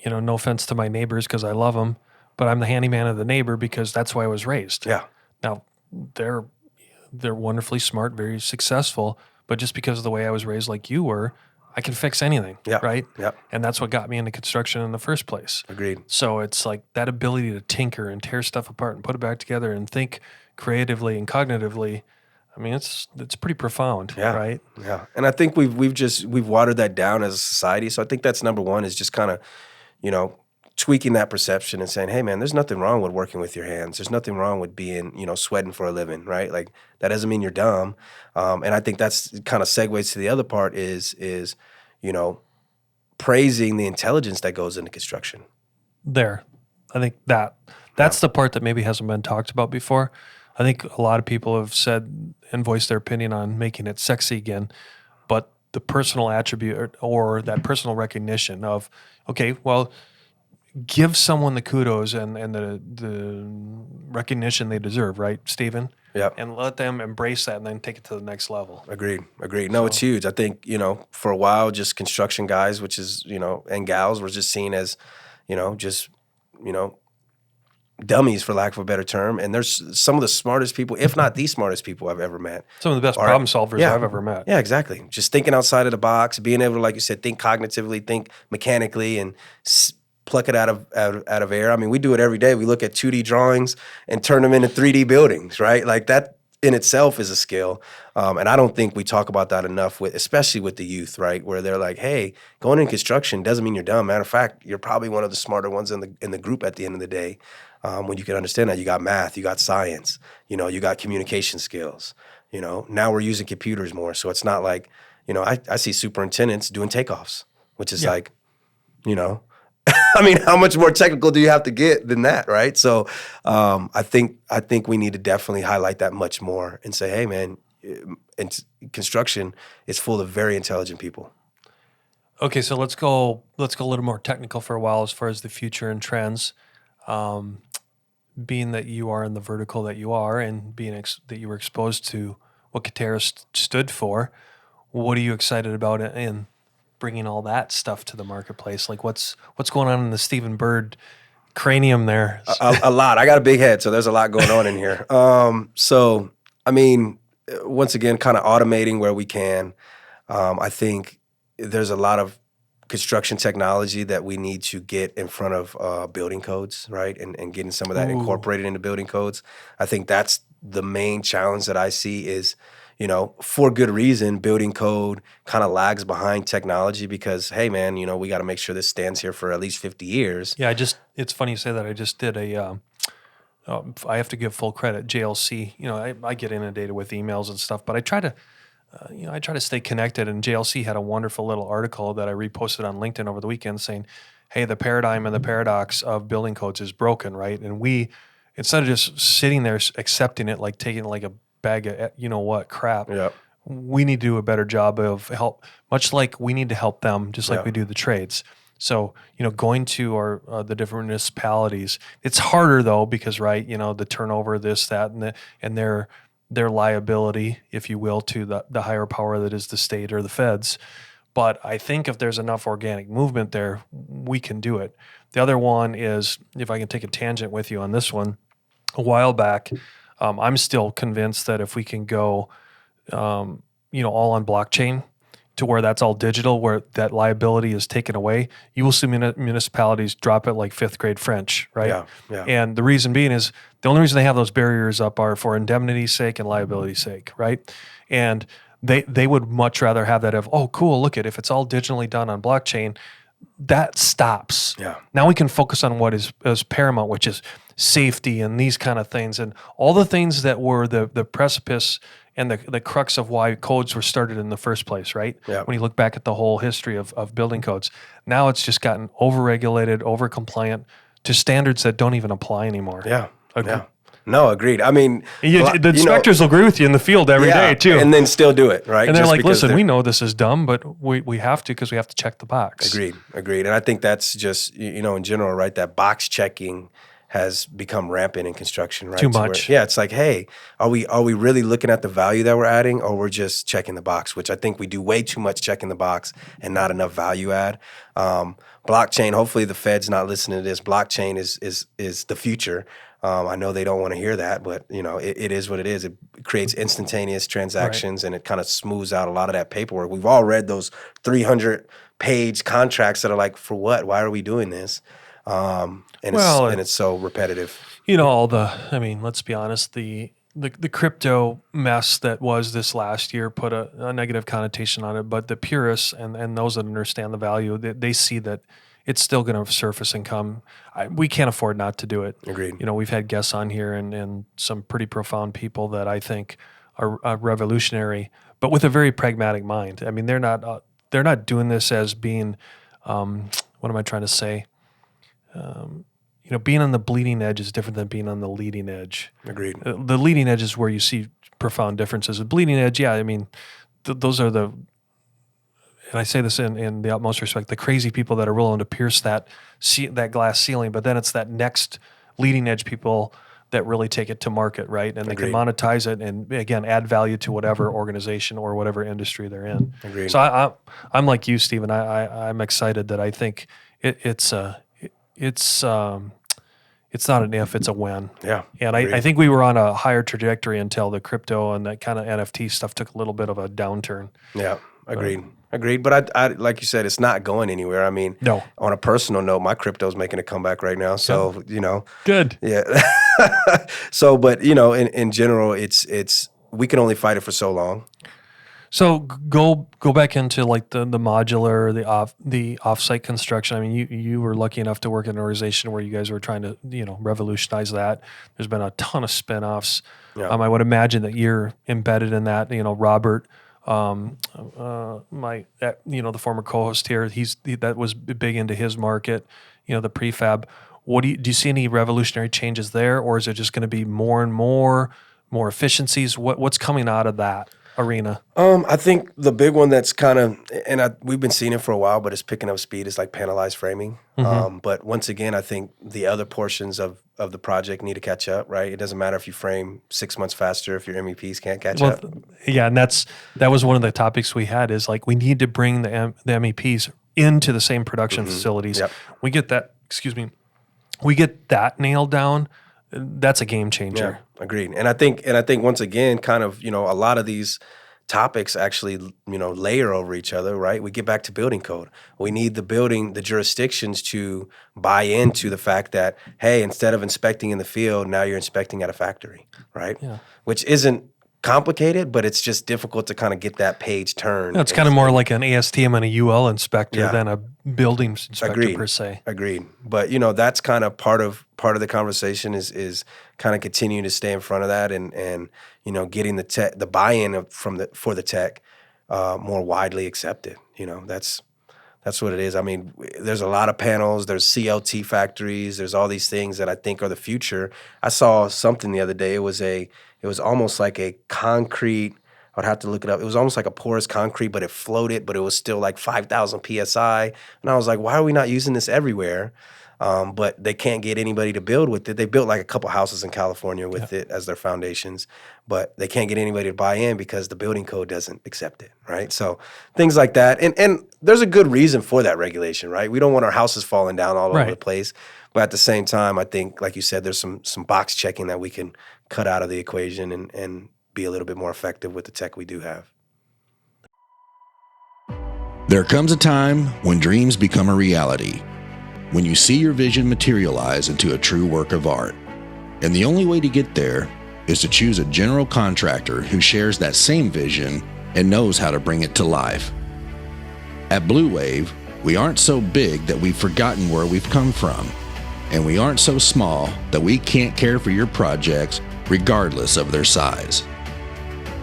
no offense to my neighbors because I love them, but I'm the handyman of the neighbor because that's why I was raised. Yeah. Now, they're wonderfully smart, very successful, but just because of the way I was raised like you were, I can fix anything, right? Yeah. And that's what got me into construction in the first place. Agreed. So it's like that ability to tinker and tear stuff apart and put it back together and think creatively and cognitively. I mean, it's pretty profound, right? Yeah. And I think we've watered that down as a society. So I think that's number one, is just kind of, tweaking that perception and saying, hey man, there's nothing wrong with working with your hands. There's nothing wrong with being, sweating for a living, right? Like that doesn't mean you're dumb. And I think that's kind of segues to the other part is, praising the intelligence that goes into construction. I think that's the part that maybe hasn't been talked about before. I think a lot of people have said and voiced their opinion on making it sexy again, but the personal attribute or that personal recognition of, okay, well, give someone the kudos and the recognition they deserve, right, Stephen? Yeah. And let them embrace that and then take it to the next level. Agreed. No, it's huge. I think, for a while, just construction guys, which is, and gals were just seen as, dummies, for lack of a better term. And there's some of the smartest people, if not the smartest people I've ever met. Some of the best problem solvers I've ever met. Yeah, exactly. Just thinking outside of the box, being able to, like you said, think cognitively, think mechanically, and pluck it out of air. I mean, we do it every day. We look at 2D drawings and turn them into 3D buildings, right? Like that in itself is a skill. And I don't think we talk about that enough, especially with the youth, right? Where they're like, hey, going in construction doesn't mean you're dumb. Matter of fact, you're probably one of the smarter ones in the group at the end of the day. When you can understand that, you got math, you got science, you got communication skills. Now we're using computers more. So it's not like, I see superintendents doing takeoffs, which is like, I mean, how much more technical do you have to get than that, right? So I think we need to definitely highlight that much more and say, hey, man, construction is full of very intelligent people. Okay, so let's go a little more technical for a while as far as the future and trends. Being that you are in the vertical that you are, and being that you were exposed to what Katera stood for. What are you excited about in bringing all that stuff to the marketplace? Like what's going on in the Stephen Byrd cranium there? A lot. I got a big head, so there's a lot going on in here. So, I mean, once again, kind of automating where we can. I think there's a lot of construction technology that we need to get in front of building codes, right? And getting some of that incorporated into building codes. I think that's the main challenge that I see is, you know, for good reason, building code kind of lags behind technology because, hey, man, you know, we got to make sure this stands here for at least 50 years. Yeah, it's funny you say that. I just did I have to give full credit, JLC. You know, I get inundated with emails and stuff, but I try to stay connected. And JLC had a wonderful little article that I reposted on LinkedIn over the weekend saying, hey, the paradigm and the paradox of building codes is broken, right? And we, instead of just sitting there accepting it, like taking like a bag of, you know what, crap, we need to do a better job of help, much like we need to help them, just like we do the trades. So, you know, going to the different municipalities, it's harder though, because, right, you know, the turnover, this, that, and their liability, if you will, to the higher power that is the state or the feds. But I think if there's enough organic movement there, we can do it. The other one is, if I can take a tangent with you on this one, a while back, I'm still convinced that if we can go, you know, all on blockchain to where that's all digital, where that liability is taken away, you will see municipalities drop it like fifth grade French, right? Yeah. And the reason being is the only reason they have those barriers up are for indemnity's sake and liability's sake, right? And they would much rather have that of, oh, cool, look at, if it's all digitally done on blockchain, that stops. Yeah. Now we can focus on what is paramount, which is safety and these kind of things, and all the things that were the precipice and the crux of why codes were started in the first place, right? Yeah. When you look back at the whole history of building codes, now it's just gotten over-regulated, over-compliant to standards that don't even apply anymore. Yeah. Yeah. No, agreed. I mean, the inspectors will agree with you in the field every day too, and then still do it, right? And they're like, "Listen, we know this is dumb, but we have to because we have to check the box." Agreed. And I think that's just, you know, in general, right? That box checking has become rampant in construction, right? Too much. It's like, hey, are we really looking at the value that we're adding, or we're just checking the box? Which I think we do way too much checking the box and not enough value add. Blockchain. Hopefully, the Fed's not listening to this. Blockchain is the future. I know they don't want to hear that, but you know, it is what it is. It creates instantaneous transactions, and it kind of smooths out a lot of that paperwork. We've all read those 300-page contracts that are like, for what? Why are we doing this? And it's so repetitive. You know, let's be honest, the crypto mess that was this last year put a negative connotation on it, but the purists and those that understand the value, they see that it's still going to surface and come. We can't afford not to do it. Agreed. You know, we've had guests on here and some pretty profound people that I think are revolutionary, but with a very pragmatic mind. I mean, they're not doing this as being, what am I trying to say? You know, being on the bleeding edge is different than being on the leading edge. Agreed. The leading edge is where you see profound differences. The bleeding edge, yeah, I mean, those are the, and I say this in the utmost respect, the crazy people that are willing to pierce that glass ceiling, but then it's that next leading edge people that really take it to market, right? And they can monetize it and, again, add value to whatever organization or whatever industry they're in. Agreed. So I'm like you, Stephen. I'm excited that I think it's not an if, it's a when. Yeah. And I think we were on a higher trajectory until the crypto and that kind of NFT stuff took a little bit of a downturn. Yeah, agreed. But I like you said, it's not going anywhere. I mean, no. On a personal note, my crypto's making a comeback right now. So, you know. Good. Yeah. So, but, you know, in general, it's we can only fight it for so long. So go back into like the modular, the offsite construction. I mean, you were lucky enough to work in an organization where you guys were trying to, you know, revolutionize that. There's been a ton of spinoffs. Yeah. I would imagine that you're embedded in that. You know, Robert, the former co-host here, that was big into his market. You know, the prefab. Do you see any revolutionary changes there, or is it just going to be more and more efficiencies? What's coming out of that arena? I think the big one that's kind of, and we've been seeing it for a while, but it's picking up speed, is like panelized framing. Mm-hmm. But once again, I think the other portions of of the project need to catch up, right? It doesn't matter if you frame 6 months faster if your MEPs can't catch up. Yeah, and that was one of the topics we had is like we need to bring the MEPs into the same production facilities. Yep. We get that, we get that nailed down. That's a game changer. Yeah, agreed. And I think once again, kind of, a lot of these topics actually, layer over each other, right? We get back to building code. We need the jurisdictions to buy into the fact that, hey, instead of inspecting in the field, now you're inspecting at a factory, right? Yeah. Which isn't complicated, but it's just difficult to kind of get that page turned. It's kind of more like an ASTM and a UL inspector than a building inspector per se. Agreed. But that's kind of part of the conversation is kind of continuing to stay in front of that and getting the buy-in for the tech more widely accepted. That's what it is. I mean, there's a lot of panels, there's CLT factories, there's all these things that I think are the future. I saw something the other day. It was almost like a concrete, I'd have to look it up. It was almost like a porous concrete, but it floated, but it was still like 5,000 PSI. And I was like, why are we not using this everywhere? But they can't get anybody to build with it. They built like a couple houses in California with it as their foundations, but they can't get anybody to buy in because the building code doesn't accept it, right? So things like that. And there's a good reason for that regulation, right? We don't want our houses falling down all over the place. But at the same time, I think, like you said, there's some box checking that we can cut out of the equation and be a little bit more effective with the tech we do have. There comes a time when dreams become a reality, when you see your vision materialize into a true work of art. And the only way to get there is to choose a general contractor who shares that same vision and knows how to bring it to life. At Bleuwave, we aren't so big that we've forgotten where we've come from, and we aren't so small that we can't care for your projects regardless of their size.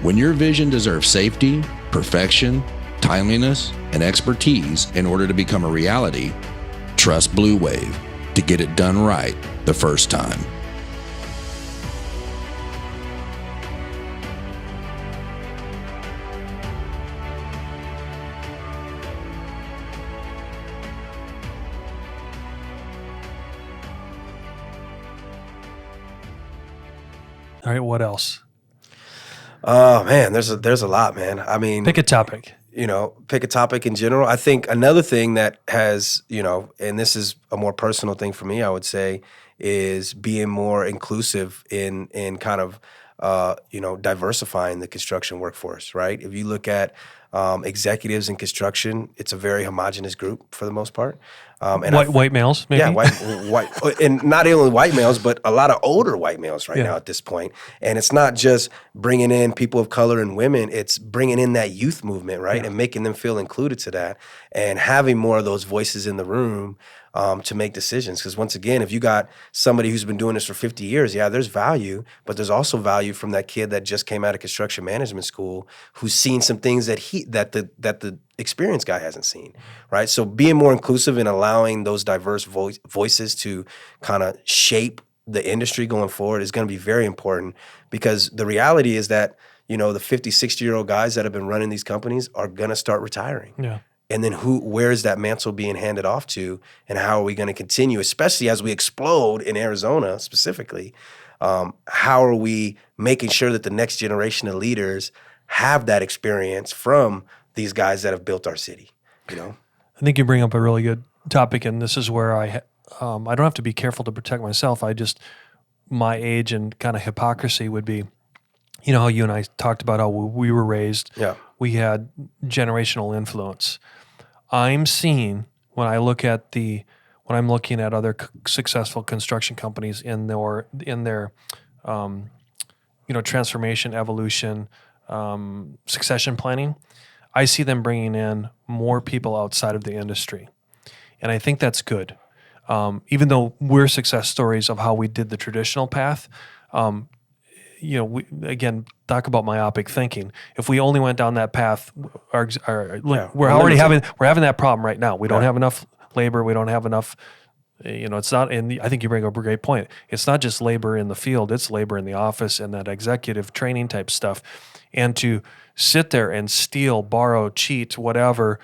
When your vision deserves safety, perfection, timeliness, and expertise in order to become a reality, trust Bleuwave to get it done right the first time. All right, what else? Oh man, there's a lot, man. I mean, pick a topic. Pick a topic in general. I think another thing that has, and this is a more personal thing for me, I would say, is being more inclusive in kind of, diversifying the construction workforce, right? If you look at executives in construction, it's a very homogenous group for the most part. And white males, maybe? Yeah, white, and not only white males, but a lot of older white males right now at this point. And it's not just bringing in people of color and women, it's bringing in that youth movement, right? And making them feel included to that and having more of those voices in the room to make decisions. Because once again, if you got somebody who's been doing this for 50 years, there's value, but there's also value from that kid that just came out of construction management school who's seen some things that the experienced guy hasn't seen, right? So being more inclusive and allowing those diverse voices to kind of shape the industry going forward is going to be very important, because the reality is that, the 50, 60-year-old guys that have been running these companies are going to start retiring. Yeah. And then where is that mantle being handed off to, and how are we going to continue, especially as we explode in Arizona specifically? How are we making sure that the next generation of leaders have that experience from these guys that have built our city? I think you bring up a really good topic, and this is where I don't have to be careful to protect myself. My age and kind of hypocrisy would be, how you and I talked about how we were raised. Yeah. We had generational influence. I'm seeing when I'm looking at other successful construction companies in their transformation, evolution, succession planning, I see them bringing in more people outside of the industry. And I think that's good. Even though we're success stories of how we did the traditional path, we, again, talk about myopic thinking. If we only went down that path, we're having that problem right now. We don't have enough labor. We don't have enough. It's not. And I think you bring up a great point. It's not just labor in the field. It's labor in the office and that executive training type stuff. And to sit there and steal, borrow, cheat, whatever,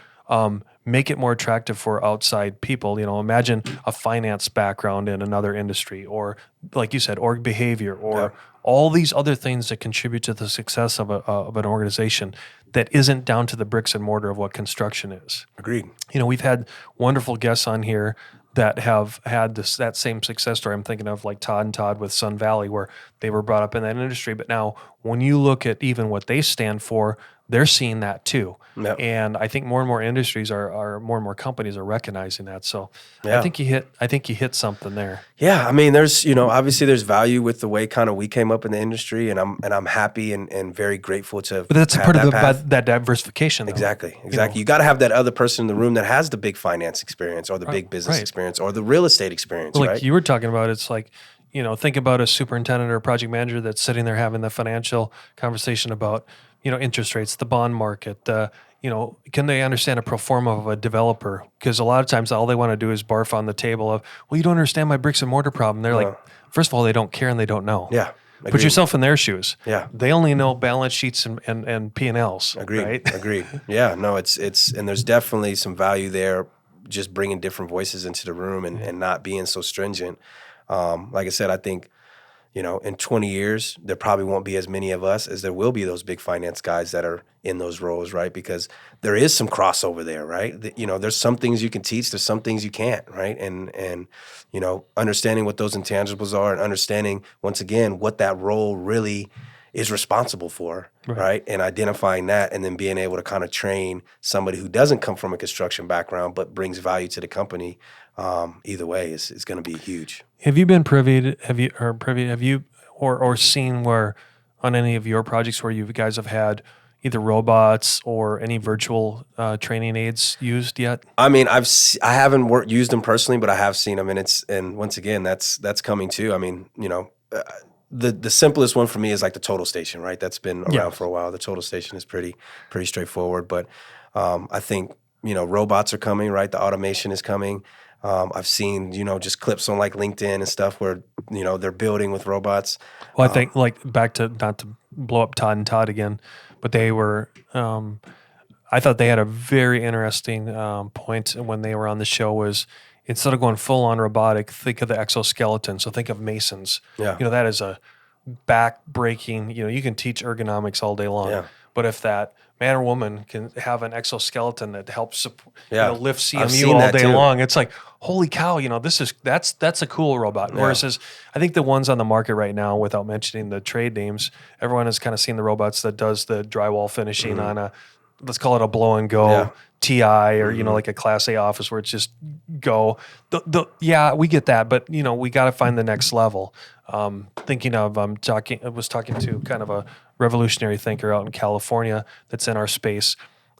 make it more attractive for outside people. Imagine a finance background in another industry, or like you said, org behavior, or all these other things that contribute to the success of an organization that isn't down to the bricks and mortar of what construction is. Agreed. We've had wonderful guests on here that have had that same success story. I'm thinking of like Todd and Todd with Sun Valley, where they were brought up in that industry. But now when you look at even what they stand for, they're seeing that too. Yep. And I think more and more industries are more and more companies are recognizing that. So I think you hit something there. Yeah. I mean, there's, obviously there's value with the way kind of we came up in the industry, and I'm happy and very grateful to. But that's part of that diversification, though. Exactly. You got to have that other person in the room that has the big finance experience or the big business experience or the real estate experience. Like you were talking about, it's like, think about a superintendent or a project manager that's sitting there having the financial conversation about, interest rates, the bond market, can they understand a pro forma of a developer? Because a lot of times all they want to do is barf on the table of, well, you don't understand my bricks and mortar problem. They're like, first of all, they don't care and they don't know. Yeah. Agreed. Put yourself in their shoes. Yeah. They only know balance sheets and P&Ls. Agreed. Right? Agreed. Yeah. No, it's and there's definitely some value there, just bringing different voices into the room and not being so stringent. Like I said, I think, in 20 years, there probably won't be as many of us as there will be those big finance guys that are in those roles, right? Because there is some crossover there, right? There's some things you can teach, there's some things you can't, right? And understanding what those intangibles are and understanding, once again, what that role really is responsible for, right? And identifying that and then being able to kind of train somebody who doesn't come from a construction background but brings value to the company, either way is going to be huge. Have you been privy or seen where on any of your projects where you guys have had either robots or any virtual training aids used yet? I mean, I haven't used them personally, but I have seen them, and once again, that's coming too. I mean, the simplest one for me is like the total station, right? That's been around for a while. The total station is pretty straightforward, but I think robots are coming, right? The automation is coming. I've seen, just clips on like LinkedIn and stuff where, they're building with robots. Well, I think like back to, not to blow up Todd and Todd again, but they were, I thought they had a very interesting point when they were on the show was instead of going full on robotic, think of the exoskeleton. So think of masons. Yeah. That is a back breaking, you can teach ergonomics all day long. Yeah. But if that man or woman can have an exoskeleton that helps support, lift I've CMU seen all that day too. long, it's like, holy cow, that's a cool robot. Yeah. Versus, I think the ones on the market right now, without mentioning the trade names, everyone has kind of seen the robots that does the drywall finishing on a, let's call it a blow and go TI or, like a Class A office where it's just go. We get that, but we got to find the next level. Thinking of, I was talking to kind of a revolutionary thinker out in California that's in our space.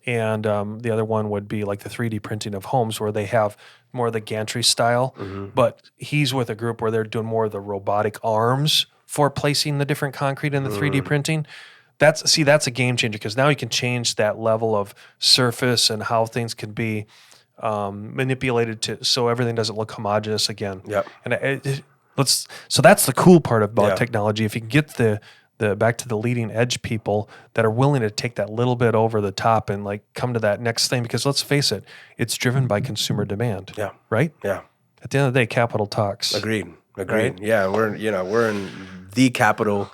And the other one would be like the 3D printing of homes where they have more of the gantry style, but he's with a group where they're doing more of the robotic arms for placing the different concrete in the 3D printing. That's a game changer because now you can change that level of surface and how things can be manipulated so everything doesn't look homogeneous again. Yep. And so that's the cool part about technology. If you can get the back to the leading edge people that are willing to take that little bit over the top and like come to that next thing, because let's face it, it's driven by consumer demand. Yeah. Right? Yeah. At the end of the day, capital talks. Agreed. Right? Yeah. We're in the capital,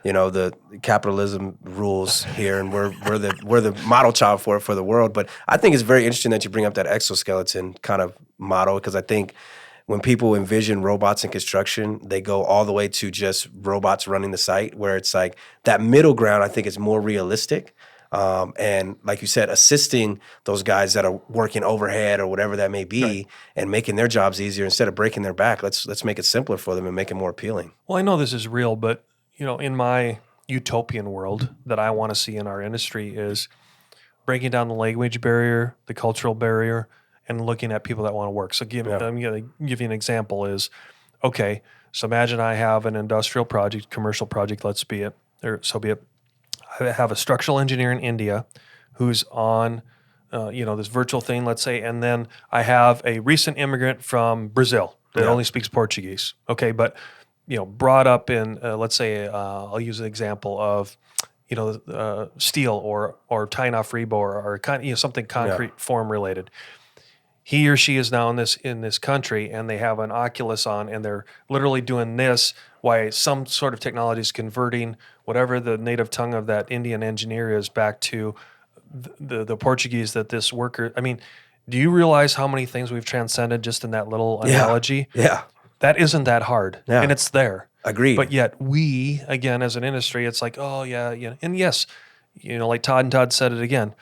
the capitalism rules here, and we're the model child for the world. But I think it's very interesting that you bring up that exoskeleton kind of model, because I think when people envision robots in construction, they go all the way to just robots running the site, where it's like that middle ground, I think, is more realistic. And like you said, assisting those guys that are working overhead or whatever that may be, and making their jobs easier instead of breaking their back. Let's make it simpler for them and make it more appealing. Well, I know this is real, but in my utopian world that I want to see in our industry is breaking down the language barrier, the cultural barrier, and looking at people that want to work. So I'm going to give you an example is, okay, so imagine I have an industrial project, commercial project, so be it. I have a structural engineer in India who's on, this virtual thing, let's say, and then I have a recent immigrant from Brazil that only speaks Portuguese. Okay, but, brought up in, let's say, I'll use an example of, steel or tying off rebar or something concrete form related. He or she is now in this country, and they have an Oculus on, and they're literally doing this while some sort of technology is converting whatever the native tongue of that Indian engineer is back to the Portuguese that this worker. I mean, do you realize how many things we've transcended just in that little analogy? Yeah. That isn't that hard, and it's there. Agreed. But yet we, again, as an industry, it's like, oh yeah, and yes, like Todd said it again.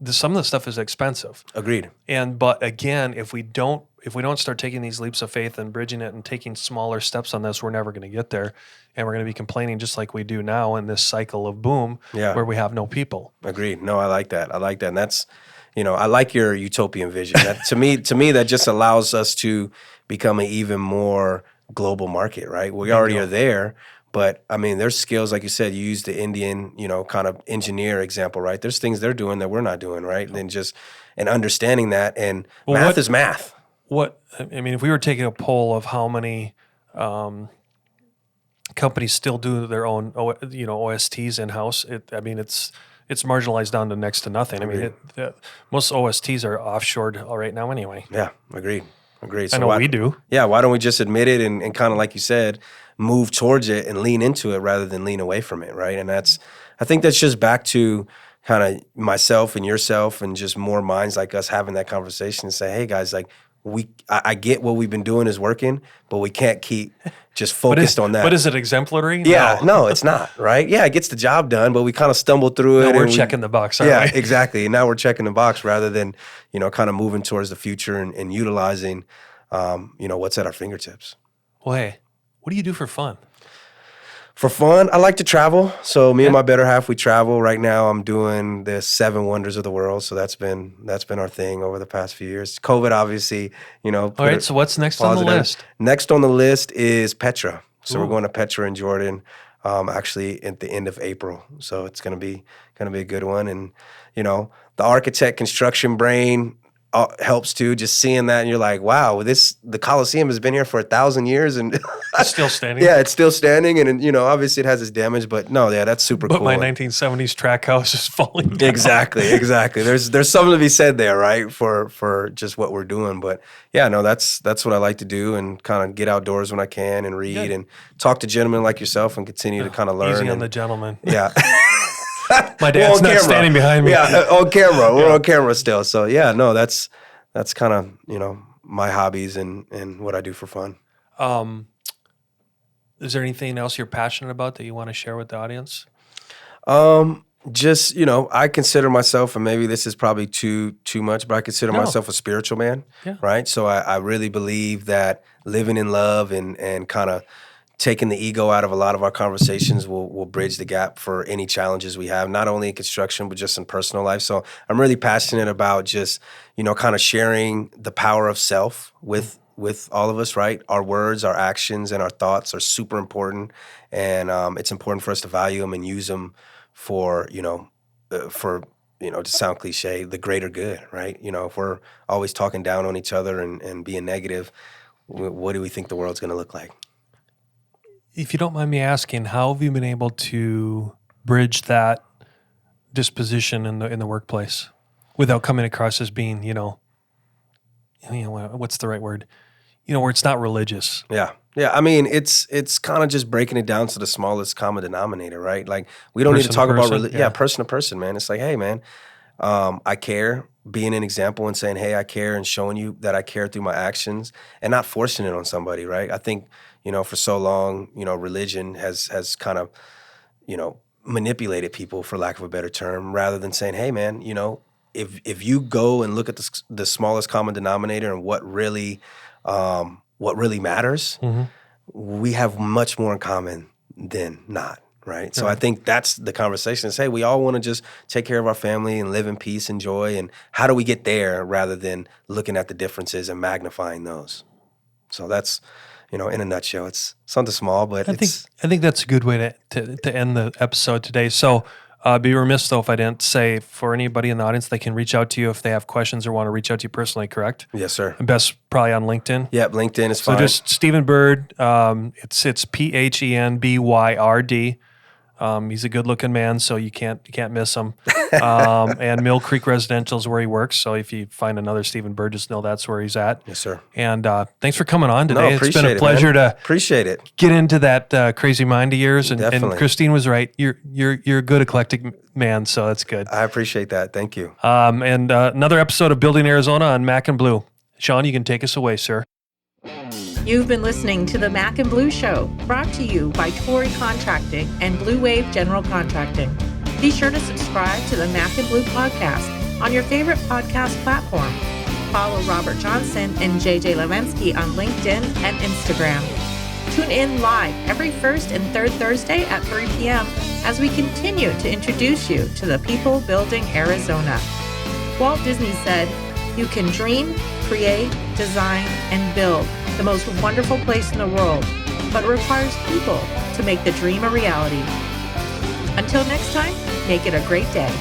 Some of the stuff is expensive. Agreed. But again, if we don't start taking these leaps of faith and bridging it and taking smaller steps on this, we're never going to get there, and we're going to be complaining just like we do now in this cycle of boom, where we have no people. Agreed. No, I like that. And that's, I like your utopian vision. That, to me, that just allows us to become an even more global market, right? We already are there. But I mean, there's skills, like you said, you use the Indian, kind of engineer example, right? There's things they're doing that we're not doing, right? And understanding that, and math is math. If we were taking a poll of how many companies still do their own, OSTs in-house, it's marginalized down to next to nothing. Agreed. I mean, most OSTs are offshored right now anyway. Yeah, agreed. So I know we do. Yeah, why don't we just admit it and kind of, like you said, move towards it and lean into it rather than lean away from it, right? And I think that's just back to kind of myself and yourself and just more minds like us having that conversation and say, hey guys, like I get what we've been doing is working, but we can't keep just focused on that. But is it exemplary? Yeah, no, it's not, right? Yeah, it gets the job done, but we kind of stumble through it. We're checking the box, aren't we? Yeah, exactly. And now we're checking the box rather than, kind of moving towards the future and utilizing, what's at our fingertips. Well, hey, what do you do for fun? For fun, I like to travel. So me and my better half, we travel. Right now, I'm doing the 7 wonders of the world. So that's been our thing over the past few years. COVID, obviously, All right. So what's next on the list? Next on the list is Petra. So we're going to Petra in Jordan, actually at the end of April. So it's gonna be a good one. And the architect construction brain helps too, just seeing that, and you're like, wow, the Coliseum has been here for 1,000 years and it's still standing. Yeah, it's still standing, and obviously it has its damage, but no, yeah, that's super cool. But my 1970s track house is falling down. Exactly. There's something to be said there, right, for just what we're doing. But yeah, no, that's what I like to do, and kind of get outdoors when I can and read and talk to gentlemen like yourself and continue to kind of learn. Easy on the gentleman. Yeah. My dad's not standing behind me. Yeah, on camera. We're on camera still. So yeah, no, that's kind of, my hobbies and what I do for fun. Is there anything else you're passionate about that you want to share with the audience? Just, I consider myself, and maybe this is probably too much, but I consider myself a spiritual man, right? So I really believe that living in love and kind of taking the ego out of a lot of our conversations will bridge the gap for any challenges we have, not only in construction, but just in personal life. So I'm really passionate about just, kind of sharing the power of self with all of us, right? Our words, our actions, and our thoughts are super important. And it's important for us to value them and use them for, to sound cliche, the greater good, right? If we're always talking down on each other and being negative, what do we think the world's going to look like? If you don't mind me asking, how have you been able to bridge that disposition in the workplace without coming across as being, what's the right word? Where it's not religious. Yeah. Yeah. I mean, it's kind of just breaking it down to the smallest common denominator, right? Like, we don't need to talk about person to person, man. It's like, hey, man, I care, being an example and saying, hey, I care, and showing you that I care through my actions and not forcing it on somebody, right? I think, for so long, religion has kind of, manipulated people, for lack of a better term, rather than saying, hey, man, if you go and look at the smallest common denominator and what really matters, we have much more in common than not. Right. So I think that's the conversation is, hey, we all want to just take care of our family and live in peace and joy. And how do we get there rather than looking at the differences and magnifying those? So that's, in a nutshell, it's something small, but I think that's a good way to end the episode today. So be remiss, though, if I didn't say, for anybody in the audience, they can reach out to you if they have questions or want to reach out to you personally, correct? Yes, sir. Best probably on LinkedIn? Yep, LinkedIn is fine. So just Stephen Byrd. It's PHENBYRD. He's a good-looking man, so you can't miss him. And Mill Creek Residential is where he works. So if you find another Stephen Byrd, just know that's where he's at. Yes, sir. And thanks for coming on today. No, it's been a pleasure to appreciate it. Get into that crazy mind of yours. And Christine was right. You're a good eclectic man, so that's good. I appreciate that. Thank you. And another episode of Building Arizona on Mac and Bleu. Sean, you can take us away, sir. You've been listening to the Mac and Bleu Show, brought to you by Torrey Contracting and Blue Wave General Contracting. Be sure to subscribe to the Mac and Bleu podcast on your favorite podcast platform. Follow Robert Johnson and JJ Levenske on LinkedIn and Instagram. Tune in live every first and third Thursday at 3 p.m. as we continue to introduce you to the people building Arizona. Walt Disney said, "You can dream, create, design, and build the most wonderful place in the world, but it requires people to make the dream a reality." Until next time, make it a great day.